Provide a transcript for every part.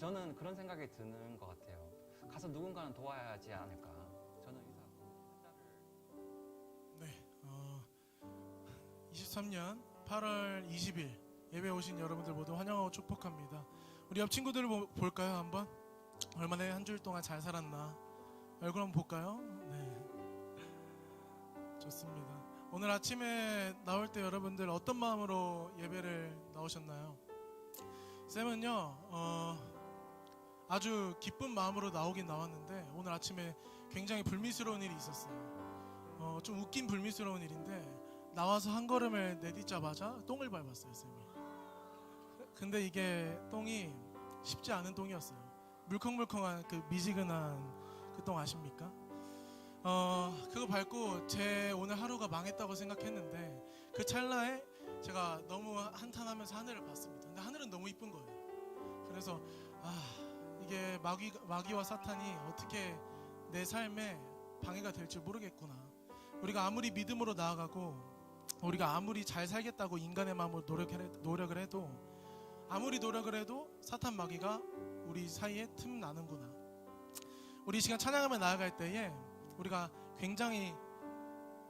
저는 그런 생각이 드는 것 같아요. 가서 누군가는 도와야 하지 않을까. 저는 네, 23년 8월 20일 예배 오신 여러분들 모두 환영하고 축복합니다. 우리 옆 친구들을 볼까요? 한번 얼마나 한 주일 동안 잘 살았나 얼굴 한번 볼까요? 네, 좋습니다. 오늘 아침에 나올 때 여러분들 어떤 마음으로 예배를 나오셨나요? 쌤은요 아주 기쁜 마음으로 나오긴 나왔는데 오늘 아침에 굉장히 불미스러운 일이 있었어요. 좀 웃긴 불미스러운 일인데 나와서 한 걸음을 내딛자마자 똥을 밟았어요, 쌤이. 근데 이게 똥이 쉽지 않은 똥이었어요. 물컹물컹한 그 미지근한 그 똥 아십니까? 그거 밟고 제 오늘 하루가 망했다고 생각했는데 그 찰나에 제가 너무 한탄하면서 하늘을 봤습니다. 근데 하늘은 너무 이쁜 거예요. 그래서 이게 마귀와 사탄이 어떻게 내 삶에 방해가 될지 모르겠구나. 우리가 아무리 믿음으로 나아가고 우리가 아무리 잘 살겠다고 인간의 마음으로 노력을 해도 아무리 노력을 해도 사탄 마귀가 우리 사이에 틈 나는구나. 우리 이 시간 찬양하며 나아갈 때에 우리가 굉장히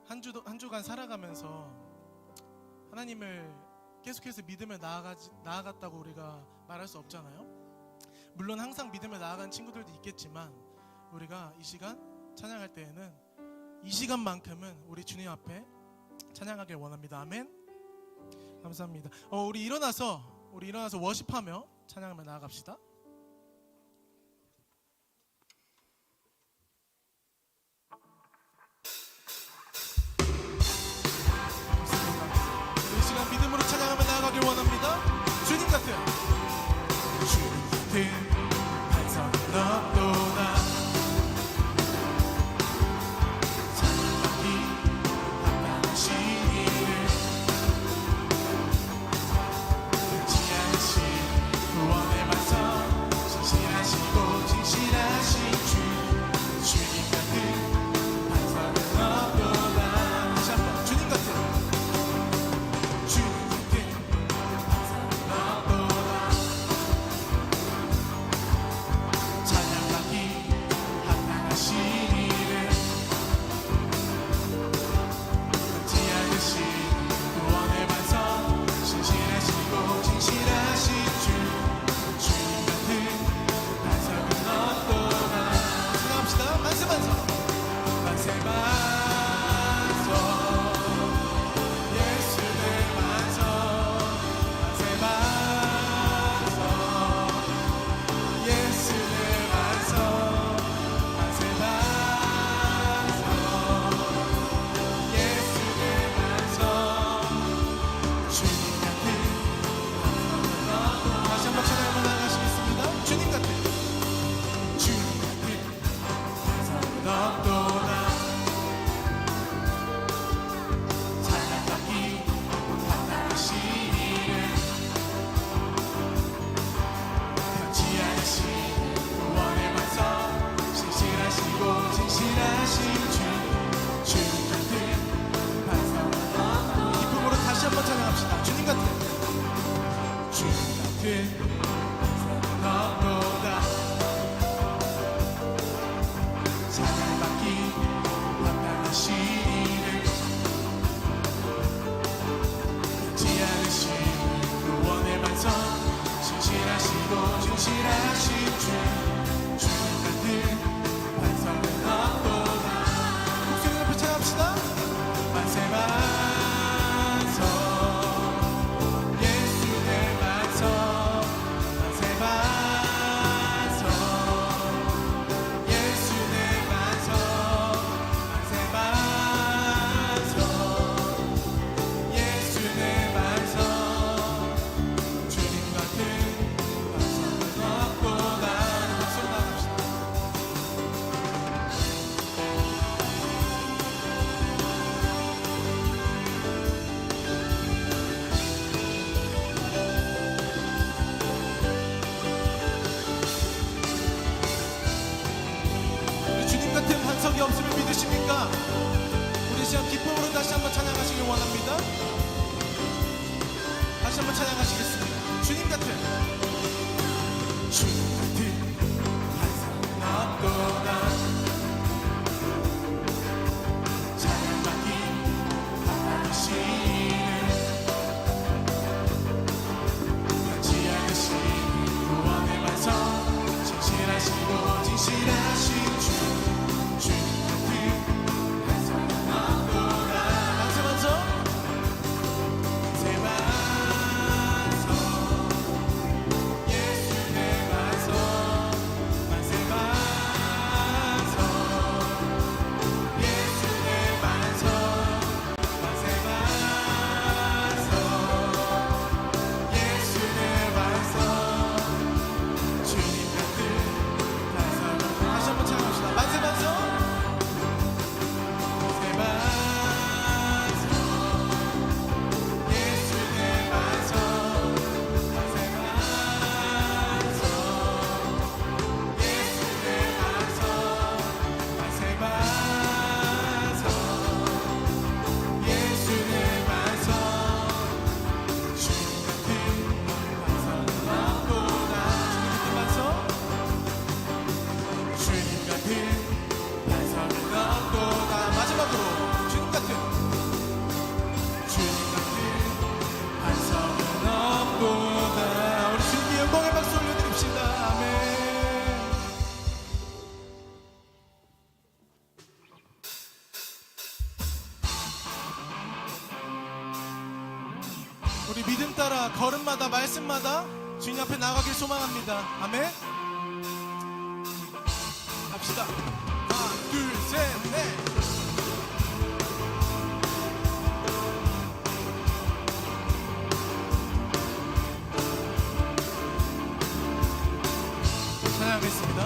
한 주간 살아가면서 하나님을 계속해서 믿으며 나아갔다고 우리가 말할 수 없잖아요. 물론 항상 믿으며 나아간 친구들도 있겠지만 우리가 이 시간 찬양할 때에는 이 시간만큼은 우리 주님 앞에 찬양하길 원합니다. 아멘. 감사합니다. 우리 일어나서 워십하며 찬양하며 나아갑시다. 이 시간 믿음으로 찬양하며 나아가길 원합니다. 주님 같은 반석은 없도다. 없으면 믿으십니까? 우리 시간 기쁨으로 다시 한번 찬양하시길 원합니다. 다시 한번 찬양하시겠습니다. 주님 같은 시간마다 말씀마다 주님 앞에 나가길 소망합니다. 아멘. 갑시다. 하나, 둘, 셋, 넷. 찬양하겠습니다.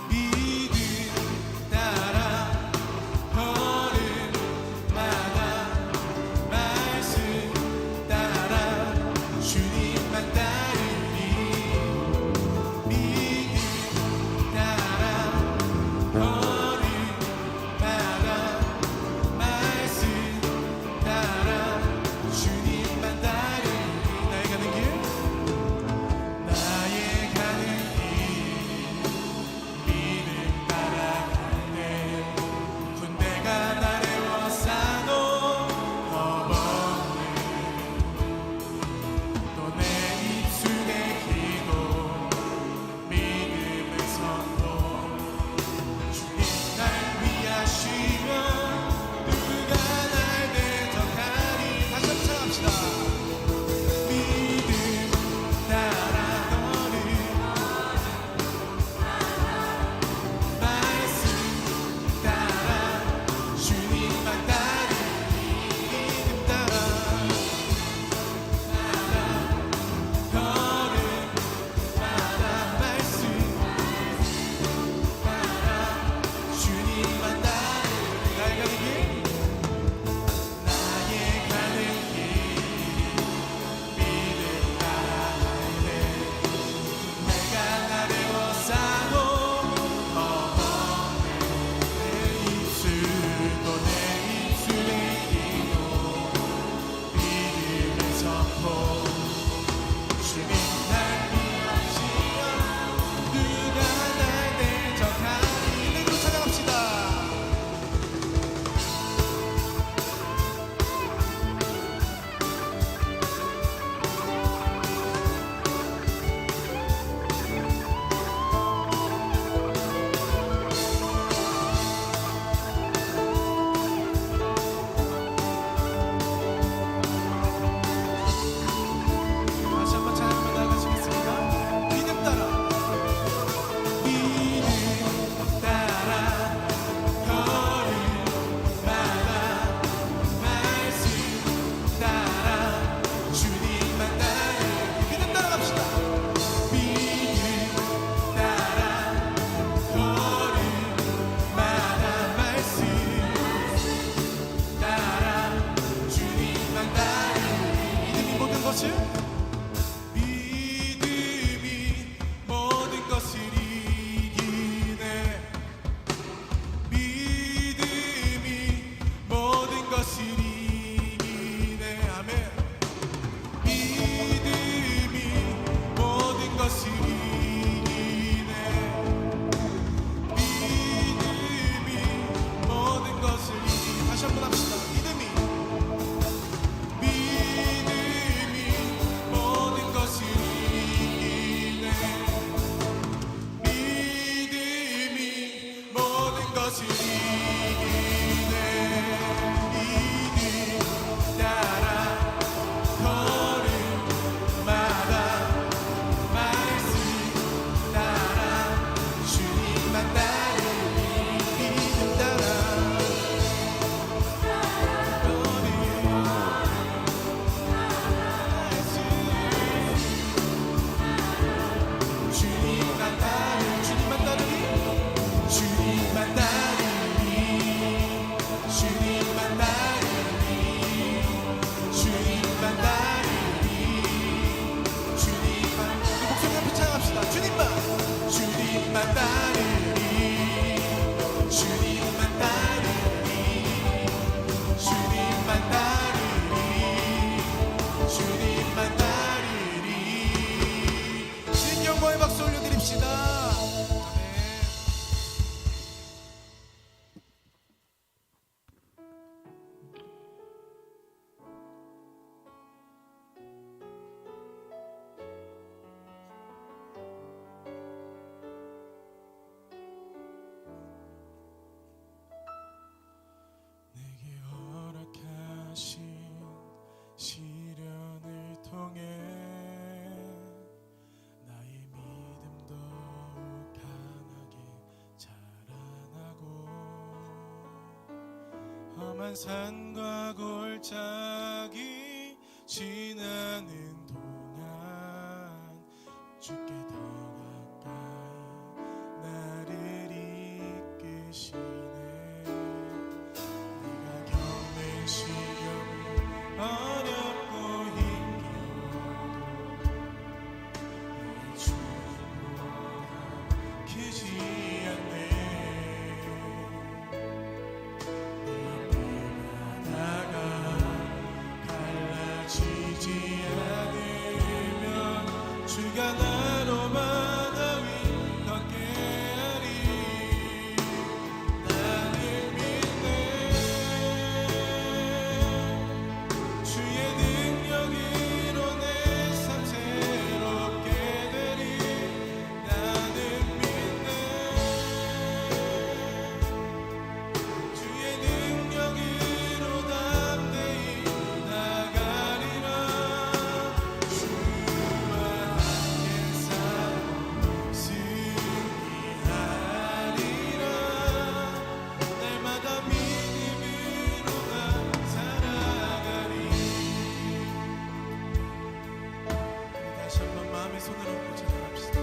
믿음 따라 걸음마다 말씀 따라 주님만 따르니 믿음 따라 걸음마다 말씀 따라 주님만 따르니 나의 가는 길 나의 가는 길 믿음 따라가네 군대가 나를 워싸도 겁없네 또 내 입술의 기도 믿음의 선포 주님 날 위하시면 누가 날 대적하리 다시 한번 찬양합시다. 믿음 따라 걸음 말씀 따라 주님만 따르니 믿음 따라 걸음마다 말씀 따라 주님만 따르니 나의 가는 길 믿음 따라가네 내가 나를 워싸고 내 입술도 내 입술의 기도 믿음의 선포 주님 날 위하시면 누가 날 대적하니 내 그로 찬양합시다. 다시 한번 찬양하며 나가시겠습니다. 믿음 따라 믿음 따라 걸음마다 말씀 따라 주님만 따르니 믿음 따라 갑시다. 믿음 따라 걸음마다 말씀 따라 주님만 따르니 믿음이 모든 것을 믿음이 모든 것을 이기네 믿음이 모든 것을 이기네 아멘 믿음이 모든 것을 이기네 믿음이 모든 것을 이기네 다시 한번 합시다. 믿음이 모든 것을 이기네 믿음이 모든 것을 이기네 믿음 따라 걸음마다 말씀 따라 주님만 따르니 믿음 따라 주님만 따르니 주님만 따르니 주님만 따르니 주님만 따르니 주님만 따르니 주님만 우리 목소리 높이 찬양합시다. 주님만 따르니 주님만 따르니 주님만 따르니 주님만 따르니 신경과의 박수 올려드립시다. 아멘. 내게 허락하신 시련을 통해 험한 산과 골짜기 지나는 동안 주께 더 가까이 나를 이끄시네. 내가 겪는 시험은 어렵고 힘겨워도 내 주보다 크지 않네. 갈라지지 않으면 주가 나로 바다 위 걷게 하리. 나는 믿네. 주의 능력으로 내 삶 새롭게 되리. 나는 믿네. 주의 능력으로 담대히 나가리라. 주와 함께 싸워 승리하리라. 날마다 믿음으로 나 살아가리. 다시 한번 마음의 손을 얹고 찬양합시다.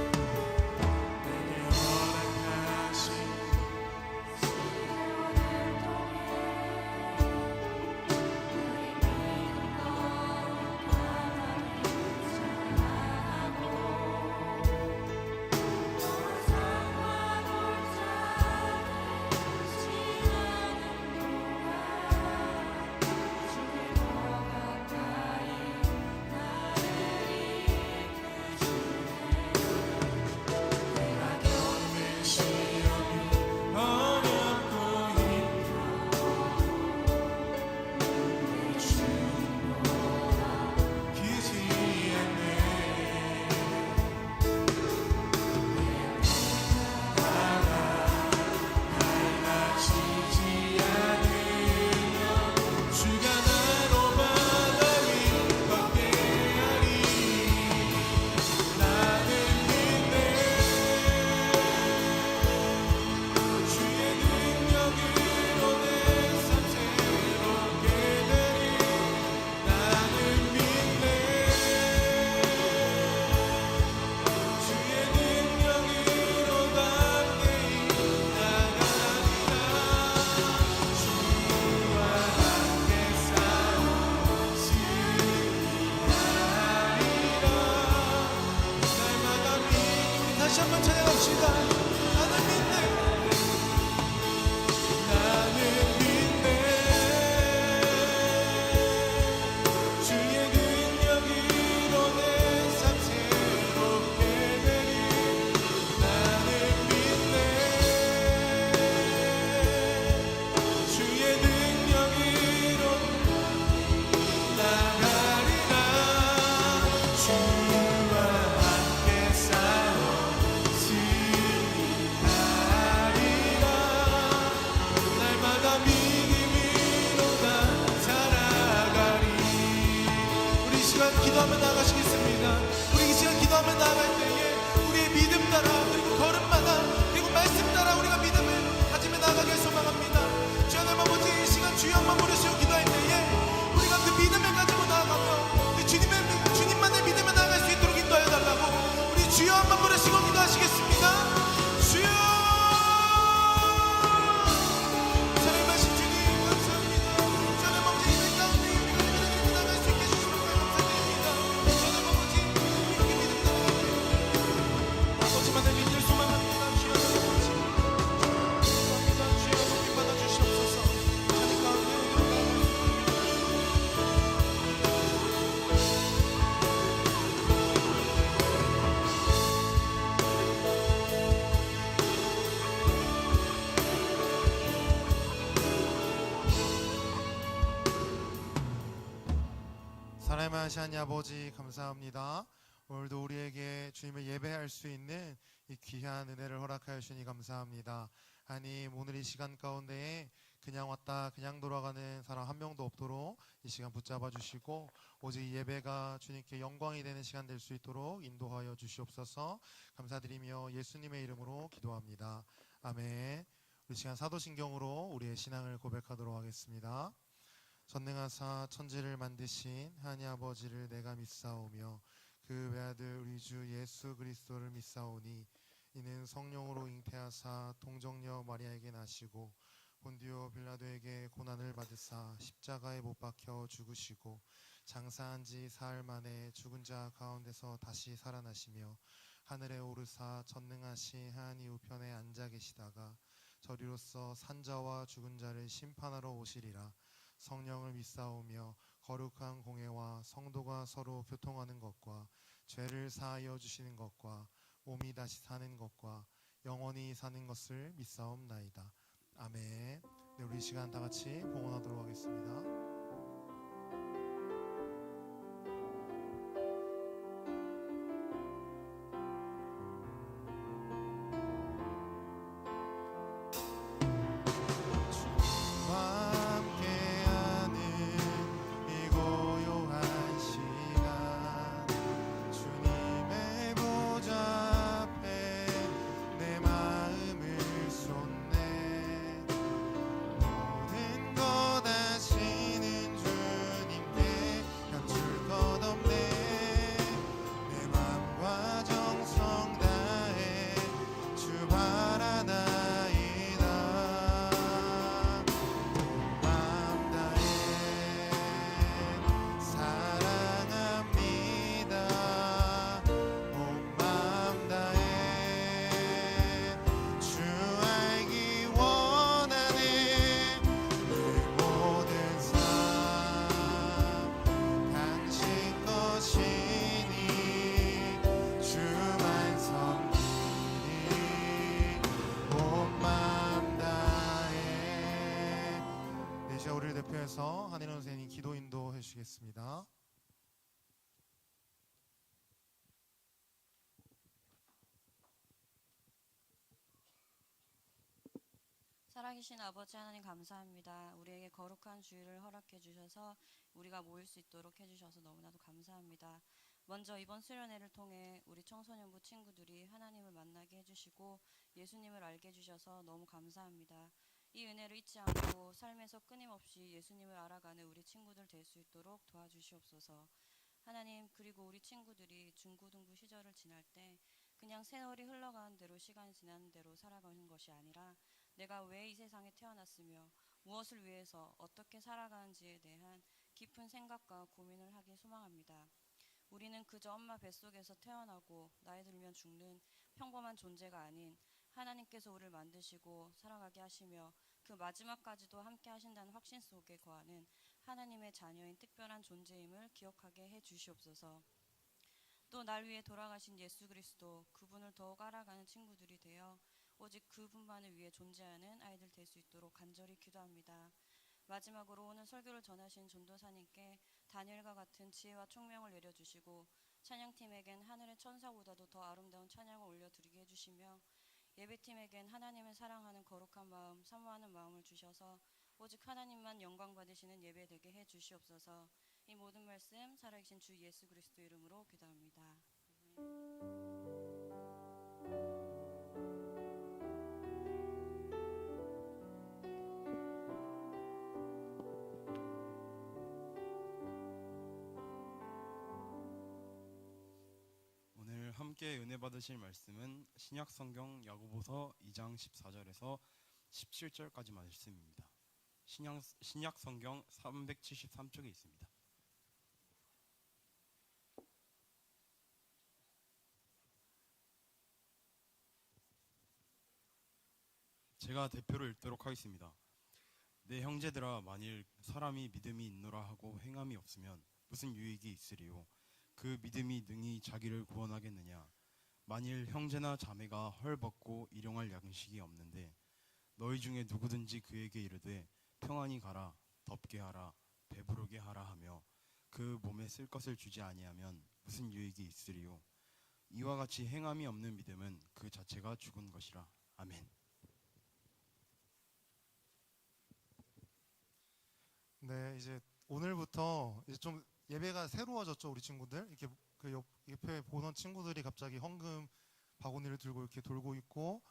내게 허락하신 다시 한번 찬양합시다. 나는 믿네. 나는 믿네. 주의 능력으로 내 삶 새롭게 되리. 나는 믿네. 주의 능력으로 나가리라. 주와 함께 싸워 승리하리라. 날마다 믿음으로 나 살아가리. 우리 이 시간 기도하며 나가시겠습니다. 우리 이 시간 기도하며 나갈 때에 우리의 믿음 따라 그리고 걸음마다 그리고 말씀 따라 우리가 믿음을 가지며 나가길 소망합니다. 주 하나님 아버지, 이 시간 주여 한번 부르시고 기도할 때에 우리가 그 믿음을 가지고 나아가며 그 주님만의 믿음을 나아갈 수 있도록 인도하여 달라고 우리 주여 한번 부르시고 기도하시겠습니다. 주여, 사랑하신 주님 감사합니다. 주 하나님 아버지, 예배 가운데 우리가 예배를 나갈 수 있게 해주시는 것 감사드립니다. 주 하나님 아버지, 이렇게 믿음 나아갈 아버지만을 믿을 소망합니다. 주여 하나님 아버지, 감사합니다. 주여 높임 받아 주시옵소서. 하늘 가운데 우리가 나아갈 수 사랑하신 하나님 아버지 감사합니다. 오늘도 우리에게 주님을 예배할 수 있는 이 귀한 은혜를 허락하여 주시니 감사합니다. 하나님, 오늘 이 시간 가운데에 그냥 왔다 그냥 돌아가는 사람 한 명도 없도록 이 시간 붙잡아 주시고 오직 이 예배가 주님께 영광이 되는 시간 될 수 있도록 인도하여 주시옵소서. 감사드리며 예수님의 이름으로 기도합니다. 아멘. 우리 시간 사도신경으로 우리의 신앙을 고백하도록 하겠습니다. 전능하사 천지를 만드신 하나님 아버지를 내가 믿사오며 그 외아들 우리 주 예수 그리스도를 믿사오니 이는 성령으로 잉태하사 동정녀 마리아에게 나시고 본디오 빌라도에게 고난을 받으사 십자가에 못 박혀 죽으시고 장사한 지 사흘 만에 죽은 자 가운데서 다시 살아나시며 하늘에 오르사 전능하신 하나님 우편에 앉아 계시다가 저리로서 산자와 죽은 자를 심판하러 오시리라. 성령을 믿사오며 거룩한 공회와 성도가 서로 교통하는 것과 죄를 사하여 주시는 것과 몸이 다시 사는 것과 영원히 사는 것을 믿사옵나이다. 아멘. 네, 우리 이 시간 다 같이 봉헌하도록 하겠습니다. 우리를 대표해서 한인원 선생님이 기도 인도해 주시겠습니다. 살아계신 아버지 하나님 감사합니다. 우리에게 거룩한 주일을 허락해 주셔서 우리가 모일 수 있도록 해주셔서 너무나도 감사합니다. 먼저 이번 수련회를 통해 우리 청소년부 친구들이 하나님을 만나게 해주시고 예수님을 알게 해주셔서 너무 감사합니다. 이 은혜를 잊지 않고 삶에서 끊임없이 예수님을 알아가는 우리 친구들 될 수 있도록 도와주시옵소서. 하나님, 그리고 우리 친구들이 중고등부 시절을 지날 때 그냥 세월이 흘러가는 대로 시간이 지나는 대로 살아가는 것이 아니라 내가 왜 이 세상에 태어났으며 무엇을 위해서 어떻게 살아가는지에 대한 깊은 생각과 고민을 하길 소망합니다. 우리는 그저 엄마 뱃속에서 태어나고 나이 들면 죽는 평범한 존재가 아닌 하나님께서 우리를 만드시고 살아가게 하시며 그 마지막까지도 함께 하신다는 확신 속에 거하는 하나님의 자녀인 특별한 존재임을 기억하게 해 주시옵소서. 또 날 위해 돌아가신 예수 그리스도, 그분을 더욱 알아가는 친구들이 되어 오직 그분만을 위해 존재하는 아이들 될 수 있도록 간절히 기도합니다. 마지막으로 오늘 설교를 전하신 전도사님께 다니엘과 같은 지혜와 총명을 내려주시고 찬양팀에겐 하늘의 천사보다도 더 아름다운 찬양을 올려드리게 해주시며 예배팀에겐 하나님을 사랑하는 거룩한 마음, 사모하는 마음을 주셔서 오직 하나님만 영광 받으시는 예배 되게 해주시옵소서. 이 모든 말씀 살아계신 주 예수 그리스도 이름으로 기도합니다. 오늘 함께 은혜 받으실 말씀은 신약 성경 야고보서 2장 14절에서 17절까지 말씀입니다. 신약 성경 373쪽에 있습니다. 제가 대표로 읽도록 하겠습니다. 내 형제들아, 만일 사람이 믿음이 있노라 하고 행함이 없으면 무슨 유익이 있으리요? 그 믿음이 능히 자기를 구원하겠느냐? 만일 형제나 자매가 헐벗고 일용할 양식이 없는데 너희 중에 누구든지 그에게 이르되 평안히 가라, 덥게 하라, 배부르게 하라 하며 그 몸에 쓸 것을 주지 아니하면 무슨 유익이 있으리요? 이와 같이 행함이 없는 믿음은 그 자체가 죽은 것이라. 아멘. 네, 이제 오늘부터 이제 좀 예배가 새로워졌죠, 우리 친구들. 이렇게 그 옆에 보던 친구들이 갑자기 헌금 바구니를 들고 이렇게 돌고 있고,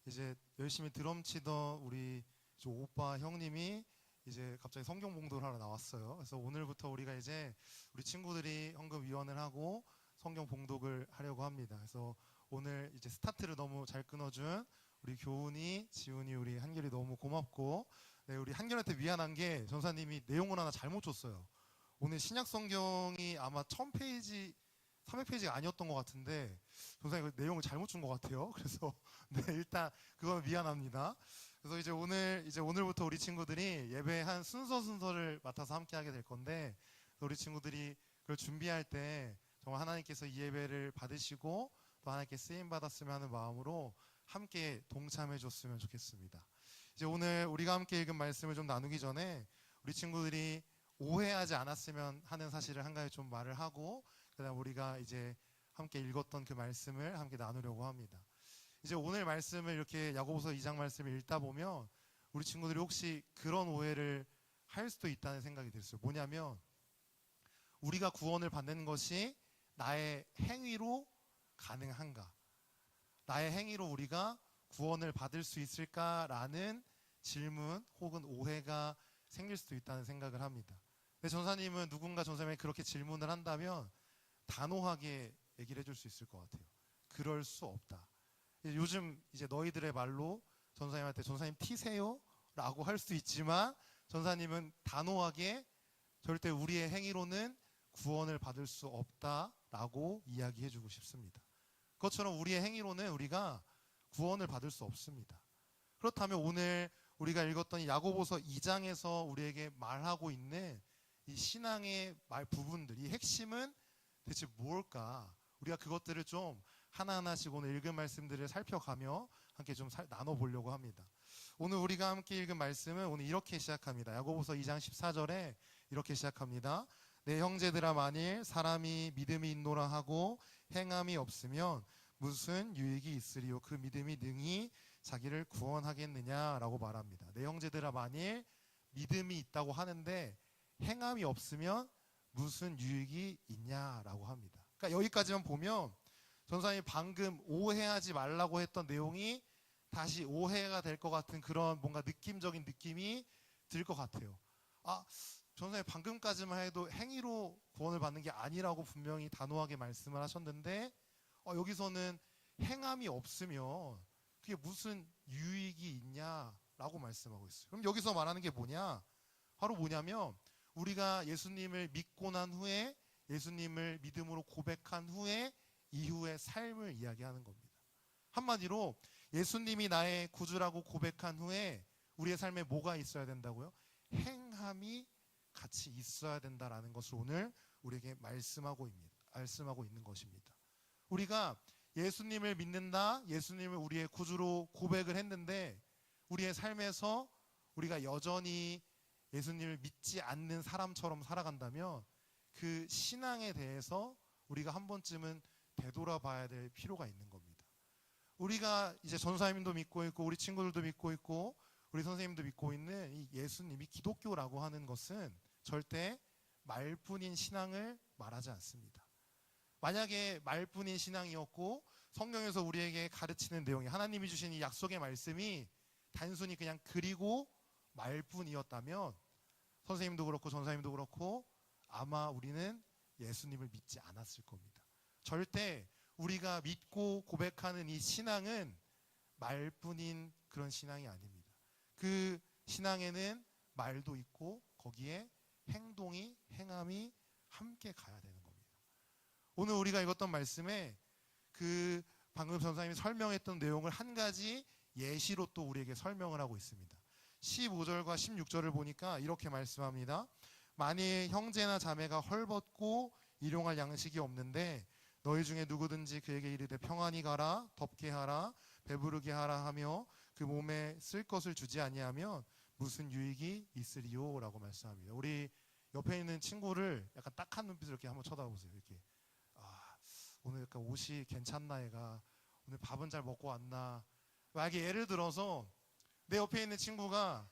이제 열심히 드럼 치던 우리 이제 오빠 형님이 이제 갑자기 성경 봉독을 하러 나왔어요. 그래서 오늘부터 우리가 이제 우리 친구들이 헌금 위원을 하고 성경 봉독을 하려고 합니다. 그래서 오늘 이제 스타트를 너무 잘 끊어준 우리 교훈이, 지훈이, 우리 한결이 너무 고맙고, 네, 우리 한결한테 미안한 게 전사님이 내용을 하나 잘못 줬어요. 오늘 신약 성경이 아마 1000페이지, 300페이지가 아니었던 것 같은데 전사님 그 내용을 잘못 준 것 같아요. 그래서 네, 일단 그건 미안합니다. 그래서 이제 오늘부터 우리 친구들이 예배한 순서를 맡아서 함께 하게 될 건데, 우리 친구들이 그걸 준비할 때 정말 하나님께서 이 예배를 받으시고 또 하나님께 쓰임 받았으면 하는 마음으로 함께 동참해 줬으면 좋겠습니다. 이제 오늘 우리가 함께 읽은 말씀을 좀 나누기 전에 우리 친구들이 오해하지 않았으면 하는 사실을 한 가지 좀 말을 하고, 그다음 우리가 이제 함께 읽었던 그 말씀을 함께 나누려고 합니다. 이제 오늘 말씀을 이렇게 야고보서 2장 말씀을 읽다 보면 우리 친구들이 혹시 그런 오해를 할 수도 있다는 생각이 들었어요. 뭐냐면 우리가 구원을 받는 것이 나의 행위로 가능한가? 나의 행위로 우리가 구원을 받을 수 있을까라는 질문 혹은 오해가 생길 수도 있다는 생각을 합니다. 근데 전사님은 누군가 전사님이 그렇게 질문을 한다면 단호하게 얘기를 해줄 수 있을 것 같아요. 그럴 수 없다. 요즘 이제 너희들의 말로 전사님한테 전사님 티세요? 라고 할 수 있지만 전사님은 단호하게 절대 우리의 행위로는 구원을 받을 수 없다라고 이야기해주고 싶습니다. 그것처럼 우리의 행위로는 우리가 구원을 받을 수 없습니다. 그렇다면 오늘 우리가 읽었던 야고보서 2장에서 우리에게 말하고 있는 이 신앙의 말 부분들, 이 핵심은 대체 뭘까? 우리가 그것들을 좀 하나하나씩 오늘 읽은 말씀들을 살펴가며 함께 좀 나눠보려고 합니다. 오늘 우리가 함께 읽은 말씀은 오늘 이렇게 시작합니다. 야고보서 2장 14절에 이렇게 시작합니다. 내 형제들아, 만일 사람이 믿음이 있노라 하고 행함이 없으면 무슨 유익이 있으리요? 그 믿음이 능히 자기를 구원하겠느냐라고 말합니다. 내 형제들아, 만일 믿음이 있다고 하는데 행함이 없으면 무슨 유익이 있냐라고 합니다. 그러니까 여기까지만 보면 전사님이 방금 오해하지 말라고 했던 내용이 다시 오해가 될 것 같은 그런 뭔가 느낌적인 느낌이 들 것 같아요. 전사님 방금까지만 해도 행위로 구원을 받는 게 아니라고 분명히 단호하게 말씀을 하셨는데 여기서는 행함이 없으면 그게 무슨 유익이 있냐라고 말씀하고 있어요. 그럼 여기서 말하는 게 뭐냐? 바로 뭐냐면 우리가 예수님을 믿고 난 후에, 예수님을 믿음으로 고백한 후에 이후의 삶을 이야기하는 겁니다. 한마디로 예수님이 나의 구주라고 고백한 후에 우리의 삶에 뭐가 있어야 된다고요? 행함이 같이 있어야 된다라는 것을 오늘 우리에게 말씀하고 있는 것입니다. 우리가 예수님을 믿는다, 예수님을 우리의 구주로 고백을 했는데 우리의 삶에서 우리가 여전히 예수님을 믿지 않는 사람처럼 살아간다면 그 신앙에 대해서 우리가 한 번쯤은 되돌아봐야 될 필요가 있는 겁니다. 우리가 이제 전사님도 믿고 있고 우리 친구들도 믿고 있고 우리 선생님도 믿고 있는 이 예수님이 기독교라고 하는 것은 절대 말뿐인 신앙을 말하지 않습니다. 만약에 말뿐인 신앙이었고 성경에서 우리에게 가르치는 내용이, 하나님이 주신 이 약속의 말씀이 단순히 그냥 글이고 말뿐이었다면 선생님도 그렇고 전사님도 그렇고 아마 우리는 예수님을 믿지 않았을 겁니다. 절대 우리가 믿고 고백하는 이 신앙은 말뿐인 그런 신앙이 아닙니다. 그 신앙에는 말도 있고 거기에 행동이, 행함이 함께 가야 되는 겁니다. 오늘 우리가 읽었던 말씀에 그 방금 전사님이 설명했던 내용을 한 가지 예시로 또 우리에게 설명을 하고 있습니다. 15절과 16절을 보니까 이렇게 말씀합니다. 만일 형제나 자매가 헐벗고 일용할 양식이 없는데 너희 중에 누구든지 그에게 이르되 평안히 가라, 덥게 하라, 배부르게 하라 하며 그 몸에 쓸 것을 주지 아니하면 무슨 유익이 있으리요? 라고 말씀합니다. 우리 옆에 있는 친구를 약간 딱한 눈빛으로 이렇게 한번 쳐다보세요. 이렇게 오늘 약간 옷이 괜찮나, 얘가 오늘 밥은 잘 먹고 왔나. 만약에 예를 들어서 내 옆에 있는 친구가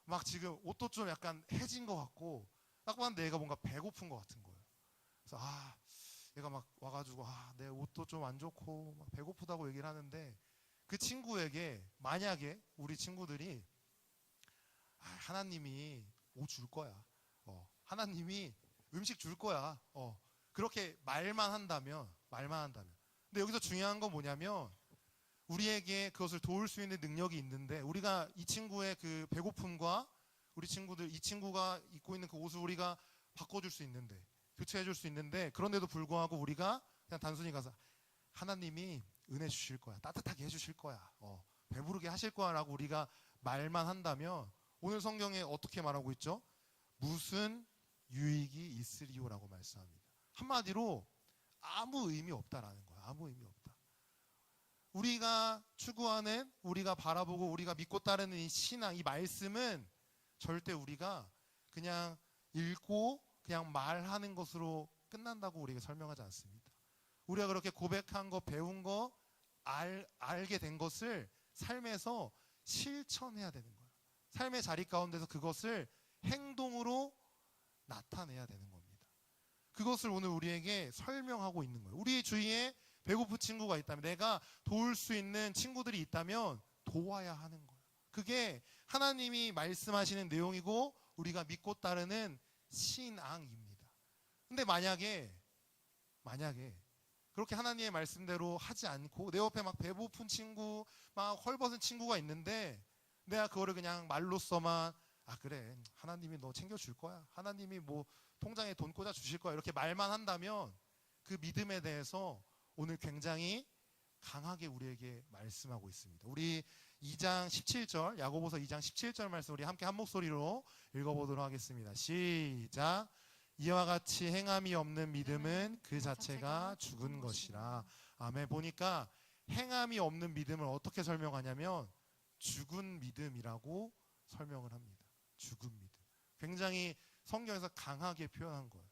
막 지금 옷도 좀 약간 해진 것 같고 딱 봤는데 얘가 뭔가 배고픈 것 같은 거예요. 그래서 얘가 막 와가지고 내 옷도 좀 안 좋고 막 배고프다고 얘기를 하는데 그 친구에게 만약에 우리 친구들이 하나님이 뭐 줄 거야. 하나님이 음식 줄 거야. 그렇게 말만 한다면. 근데 여기서 중요한 건 뭐냐면 우리에게 그것을 도울 수 있는 능력이 있는데 우리가 이 친구의 그 배고픔과 이 친구가 입고 있는 그 옷을 우리가 바꿔줄 수 있는데 교체해줄 수 있는데 그런데도 불구하고 우리가 그냥 단순히 가서 하나님이 은혜 주실 거야. 따뜻하게 해주실 거야. 배부르게 하실 거야 라고 우리가 말만 한다면 오늘 성경에 어떻게 말하고 있죠? 무슨 유익이 있으리요라고 말씀합니다. 한마디로 아무 의미 없다라는 거야. 아무 의미 없다. 우리가 추구하는, 우리가 바라보고 우리가 믿고 따르는 이 신앙, 이 말씀은 절대 우리가 그냥 읽고 그냥 말하는 것으로 끝난다고 우리가 설명하지 않습니다. 우리가 그렇게 고백한 거, 배운 거, 알게 된 것을 삶에서 실천해야 되는 거예요. 삶의 자리 가운데서 그것을 행동으로 나타내야 되는 겁니다. 그것을 오늘 우리에게 설명하고 있는 거예요. 우리 주위에 배고픈 친구가 있다면, 내가 도울 수 있는 친구들이 있다면 도와야 하는 거예요. 그게 하나님이 말씀하시는 내용이고 우리가 믿고 따르는 신앙입니다. 근데 만약에 그렇게 하나님의 말씀대로 하지 않고 내 옆에 막 배고픈 친구, 막 헐벗은 친구가 있는데 내가 그거를 그냥 말로써만 그래 하나님이 너 챙겨줄 거야, 하나님이 뭐 통장에 돈 꽂아 주실 거야 이렇게 말만 한다면 그 믿음에 대해서 오늘 굉장히 강하게 우리에게 말씀하고 있습니다. 우리 2장 17절, 야고보서 2장 17절 말씀 우리 함께 한 목소리로 읽어보도록 하겠습니다. 시작. 이와 같이 행함이 없는 믿음은 그 자체가 죽은 것이라. 아멘. 보니까 행함이 없는 믿음을 어떻게 설명하냐면 죽은 믿음이라고 설명을 합니다. 죽은 믿음. 굉장히 성경에서 강하게 표현한 거예요.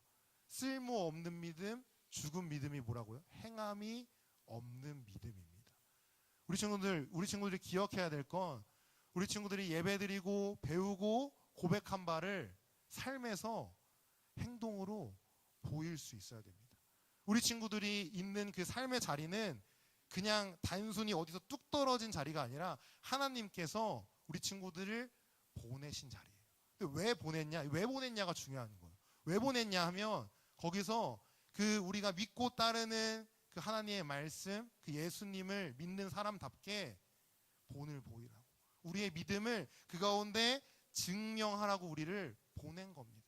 쓸모없는 믿음, 죽은 믿음이 뭐라고요? 행함이 없는 믿음입니다. 우리 친구들이 기억해야 될 건 우리 친구들이 예배드리고 배우고 고백한 바를 삶에서 행동으로 보일 수 있어야 됩니다. 우리 친구들이 있는 그 삶의 자리는 그냥 단순히 어디서 뚝 떨어진 자리가 아니라 하나님께서 우리 친구들을 보내신 자리예요. 근데 왜 보냈냐가 중요한 거예요. 왜 보냈냐 하면 거기서 그 우리가 믿고 따르는 그 하나님의 말씀, 그 예수님을 믿는 사람답게 본을 보이라고, 우리의 믿음을 그 가운데 증명하라고 우리를 보낸 겁니다.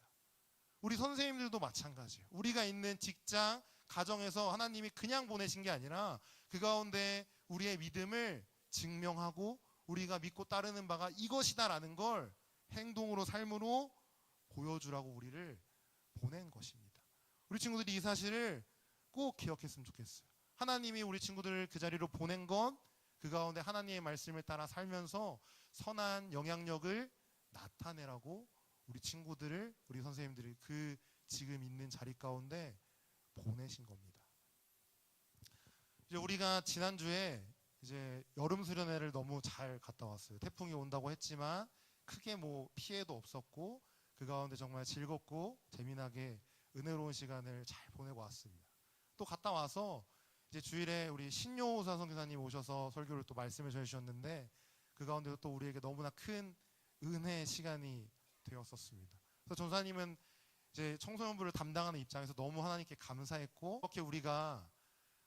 우리 선생님들도 마찬가지예요. 우리가 있는 직장, 가정에서 하나님이 그냥 보내신 게 아니라 그 가운데 우리의 믿음을 증명하고 우리가 믿고 따르는 바가 이것이다라는 걸 행동으로, 삶으로 보여주라고 우리를 보낸 것입니다. 우리 친구들이 이 사실을 꼭 기억했으면 좋겠어요. 하나님이 우리 친구들을 그 자리로 보낸 건 그 가운데 하나님의 말씀을 따라 살면서 선한 영향력을 나타내라고 우리 친구들을, 우리 선생님들을 그 지금 있는 자리 가운데 보내신 겁니다. 이제 우리가 지난주에 이제 여름 수련회를 너무 잘 갔다 왔어요. 태풍이 온다고 했지만 크게 뭐 피해도 없었고 그 가운데 정말 즐겁고 재미나게 은혜로운 시간을 잘 보내고 왔습니다. 또 갔다 와서 이제 주일에 우리 신요호사 선교사님 오셔서 설교를 또 말씀을 전해주셨는데 그 가운데도 또 우리에게 너무나 큰 은혜의 시간이 되었었습니다. 그래서 전사님은 이제 청소년부를 담당하는 입장에서 너무 하나님께 감사했고, 이렇게 우리가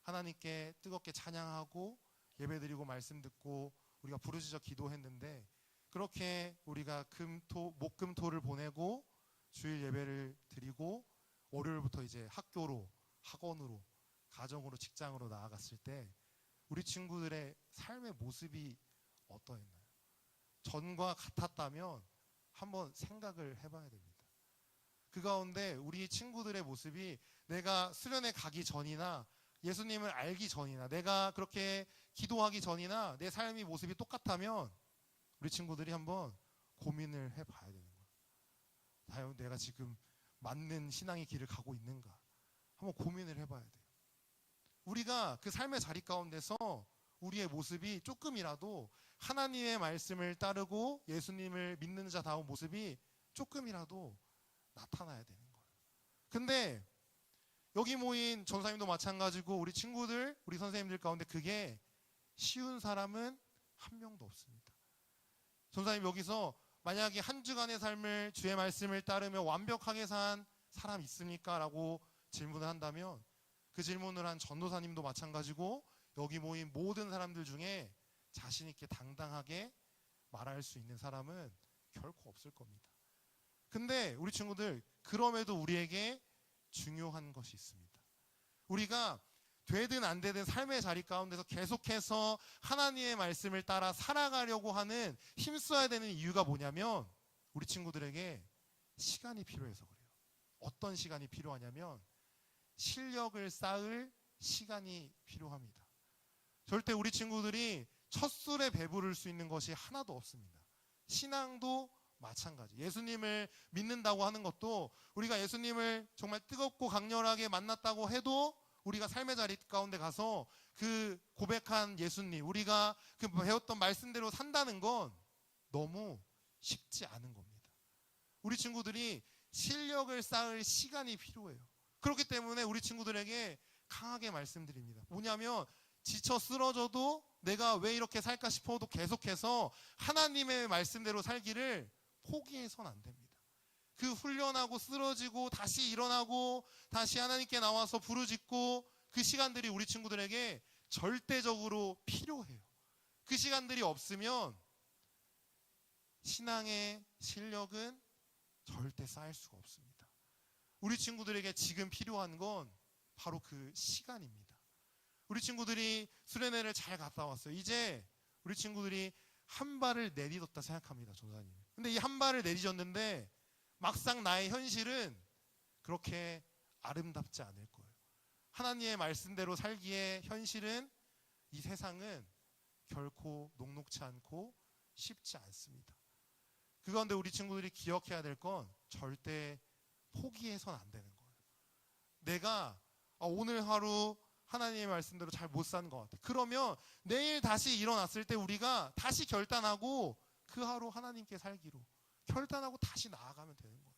하나님께 뜨겁게 찬양하고 예배드리고 말씀 듣고 우리가 부르짖어 기도했는데, 그렇게 우리가 목금토를 보내고 주일 예배를 드리고 월요일부터 이제 학교로, 학원으로, 가정으로, 직장으로 나아갔을 때 우리 친구들의 삶의 모습이 어떠했나요? 전과 같았다면 한번 생각을 해봐야 됩니다. 그 가운데 우리 친구들의 모습이 내가 수련회 가기 전이나 예수님을 알기 전이나 내가 그렇게 기도하기 전이나 내 삶의 모습이 똑같다면 우리 친구들이 한번 고민을 해봐야 되는 거예요. 과연 내가 지금 맞는 신앙의 길을 가고 있는가? 한번 고민을 해봐야 돼요. 우리가 그 삶의 자리 가운데서 우리의 모습이 조금이라도 하나님의 말씀을 따르고 예수님을 믿는 자다운 모습이 조금이라도 나타나야 되는 거예요. 근데 여기 모인 전사님도 마찬가지고 우리 친구들, 우리 선생님들 가운데 그게 쉬운 사람은 한 명도 없습니다. 전사님 여기서 만약에 한 주간의 삶을 주의 말씀을 따르며 완벽하게 산 사람 있습니까? 라고 질문을 한다면 그 질문을 한 전도사님도 마찬가지고 여기 모인 모든 사람들 중에 자신 있게 당당하게 말할 수 있는 사람은 결코 없을 겁니다. 근데 우리 친구들, 그럼에도 우리에게 중요한 것이 있습니다. 우리가 되든 안 되든 삶의 자리 가운데서 계속해서 하나님의 말씀을 따라 살아가려고 하는 힘써야 되는 이유가 뭐냐면 우리 친구들에게 시간이 필요해서 그래요. 어떤 시간이 필요하냐면 실력을 쌓을 시간이 필요합니다. 절대 우리 친구들이 첫 술에 배부를 수 있는 것이 하나도 없습니다. 신앙도 마찬가지. 예수님을 믿는다고 하는 것도 우리가 예수님을 정말 뜨겁고 강렬하게 만났다고 해도 우리가 삶의 자리 가운데 가서 그 고백한 예수님, 우리가 그 배웠던 말씀대로 산다는 건 너무 쉽지 않은 겁니다. 우리 친구들이 실력을 쌓을 시간이 필요해요. 그렇기 때문에 우리 친구들에게 강하게 말씀드립니다. 뭐냐면 지쳐 쓰러져도 내가 왜 이렇게 살까 싶어도 계속해서 하나님의 말씀대로 살기를 포기해서는 안 됩니다. 그 훈련하고 쓰러지고 다시 일어나고 다시 하나님께 나와서 부르짖고 그 시간들이 우리 친구들에게 절대적으로 필요해요. 그 시간들이 없으면 신앙의 실력은 절대 쌓일 수가 없습니다. 우리 친구들에게 지금 필요한 건 바로 그 시간입니다. 우리 친구들이 수련회를 잘 갔다 왔어요. 이제 우리 친구들이 한 발을 내딛었다 생각합니다, 전사님. 근데 이 한 발을 내딛었는데 막상 나의 현실은 그렇게 아름답지 않을 거예요. 하나님의 말씀대로 살기에 현실은 이 세상은 결코 녹록지 않고 쉽지 않습니다. 그 가운데 우리 친구들이 기억해야 될 건 절대 포기해서는 안 되는 거예요. 내가 오늘 하루 하나님의 말씀대로 잘 못 산 것 같아. 그러면 내일 다시 일어났을 때 우리가 다시 결단하고 그 하루 하나님께 살기로 결단하고 다시 나아가면 되는 거예요.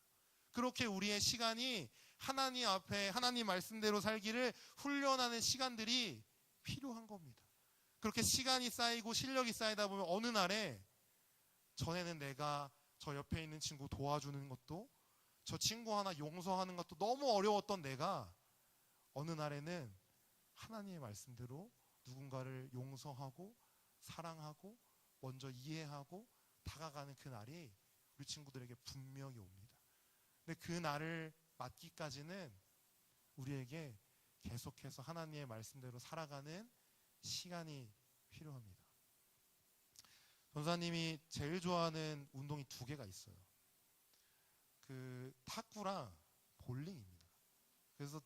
그렇게 우리의 시간이 하나님 앞에 하나님 말씀대로 살기를 훈련하는 시간들이 필요한 겁니다. 그렇게 시간이 쌓이고 실력이 쌓이다 보면 어느 날에 전에는 내가 저 옆에 있는 친구 도와주는 것도 저 친구 하나 용서하는 것도 너무 어려웠던 내가 어느 날에는 하나님의 말씀대로 누군가를 용서하고 사랑하고 먼저 이해하고 다가가는 그 날이 우리 친구들에게 분명히 옵니다. 근데 그 날을 맞기까지는 우리에게 계속해서 하나님의 말씀대로 살아가는 시간이 필요합니다. 전사님이 제일 좋아하는 운동이 두 개가 있어요. 그 탁구랑 볼링입니다. 그래서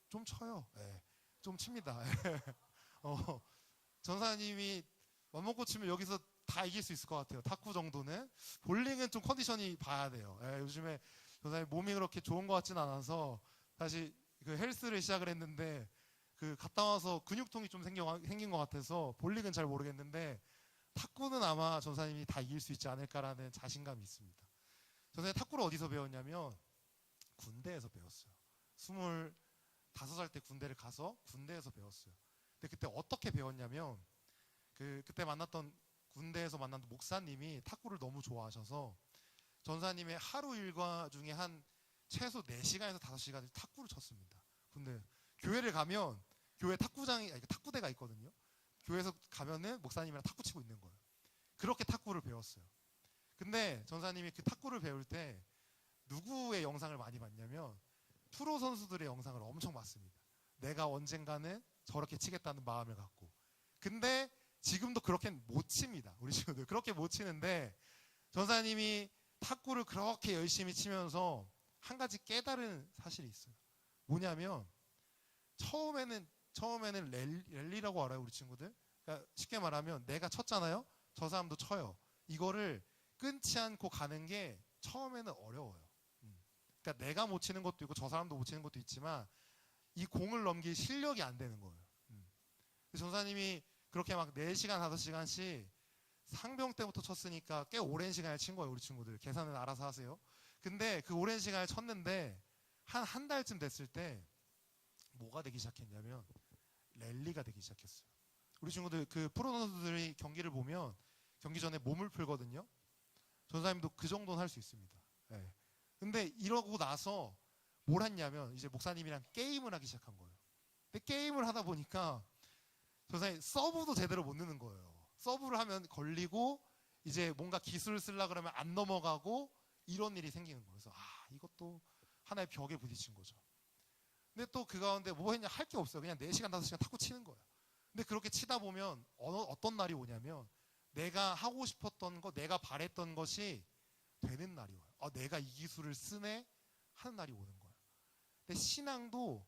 좀 쳐요. 네, 좀 칩니다. 전사님이 맘먹고 치면 여기서 다 이길 수 있을 것 같아요. 탁구 정도는. 볼링은 좀 컨디션이 봐야 돼요. 요즘에 전사님 몸이 그렇게 좋은 것 같진 않아서 다시 그 헬스를 시작을 했는데 그 갔다 와서 근육통이 좀 생긴 것 같아서 볼링은 잘 모르겠는데 탁구는 아마 전사님이 다 이길 수 있지 않을까라는 자신감이 있습니다. 전사님 탁구를 어디서 배웠냐면 군대에서 배웠어요. 25살 때 군대를 가서 군대에서 배웠어요. 근데 그때 어떻게 배웠냐면 그때 만났던 군대에서 만난 목사님이 탁구를 너무 좋아하셔서 전사님의 하루 일과 중에 한 최소 4시간에서 5시간을 탁구를 쳤습니다. 근데 교회를 가면 교회 탁구대가 있거든요. 교회에서 가면은 목사님이랑 탁구 치고 있는 거예요. 그렇게 탁구를 배웠어요. 근데 전사님이 그 탁구를 배울 때 누구의 영상을 많이 봤냐면 프로 선수들의 영상을 엄청 봤습니다. 내가 언젠가는 저렇게 치겠다는 마음을 갖고. 근데 지금도 그렇게 못 칩니다. 우리 친구들 그렇게 못 치는데 전사님이 탁구를 그렇게 열심히 치면서 한 가지 깨달은 사실이 있어요. 뭐냐면 처음에는 랠리라고 알아요, 우리 친구들? 그러니까 쉽게 말하면 내가 쳤잖아요. 저 사람도 쳐요. 이거를 끊지 않고 가는 게 처음에는 어려워요. 그러니까 내가 못 치는 것도 있고 저 사람도 못 치는 것도 있지만 이 공을 넘길 실력이 안 되는 거예요. 전사님이 그렇게 막 4시간, 5시간씩 상병 때부터 쳤으니까 꽤 오랜 시간을 친 거예요, 우리 친구들. 계산은 알아서 하세요. 근데 그 오랜 시간을 쳤는데 한 달쯤 됐을 때 뭐가 되기 시작했냐면 랠리가 되기 시작했어요. 우리 친구들 그 프로 선수들이 경기를 보면 경기 전에 몸을 풀거든요. 전사님도 그 정도는 할 수 있습니다. 예. 근데 이러고 나서 뭘 했냐면 이제 목사님이랑 게임을 하기 시작한 거예요. 근데 게임을 하다 보니까 전사님 서브도 제대로 못 넣는 거예요. 서브를 하면 걸리고 이제 뭔가 기술을 쓰려고 그러면 안 넘어가고 이런 일이 생기는 거예요. 그래서 이것도 하나의 벽에 부딪힌 거죠. 근데 또 그 가운데 뭐 했냐 할 게 없어요. 그냥 4시간 5시간 탁구 치는 거예요. 근데 그렇게 치다 보면 어떤 날이 오냐면 내가 하고 싶었던 거, 내가 바랬던 것이 되는 날이 와요. 내가 이 기술을 쓰네 하는 날이 오는 거예요. 근데 신앙도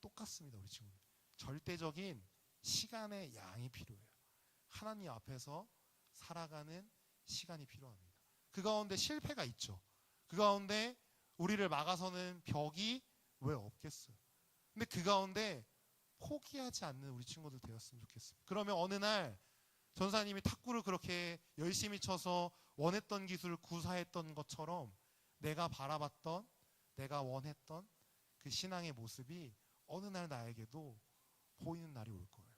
똑같습니다. 우리 친구들. 절대적인 시간의 양이 필요해요. 하나님 앞에서 살아가는 시간이 필요합니다. 그 가운데 실패가 있죠. 그 가운데 우리를 막아서는 벽이 왜 없겠어요. 근데 그 가운데 포기하지 않는 우리 친구들 되었으면 좋겠습니다. 그러면 어느 날 전사님이 탁구를 그렇게 열심히 쳐서 원했던 기술을 구사했던 것처럼 내가 바라봤던, 내가 원했던 그 신앙의 모습이 어느 날 나에게도 보이는 날이 올 거예요.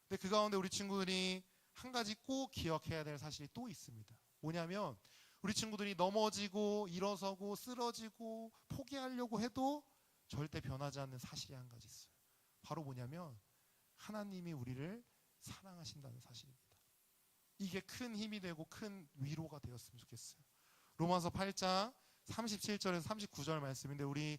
근데 그 가운데 우리 친구들이 한 가지 꼭 기억해야 될 사실이 또 있습니다. 뭐냐면 우리 친구들이 넘어지고 일어서고 쓰러지고 포기하려고 해도 절대 변하지 않는 사실이 한 가지 있어요. 바로 뭐냐면 하나님이 우리를 사랑하신다는 사실입니다. 이게 큰 힘이 되고 큰 위로가 되었으면 좋겠어요. 로마서 8장 37절에서 39절 말씀인데 우리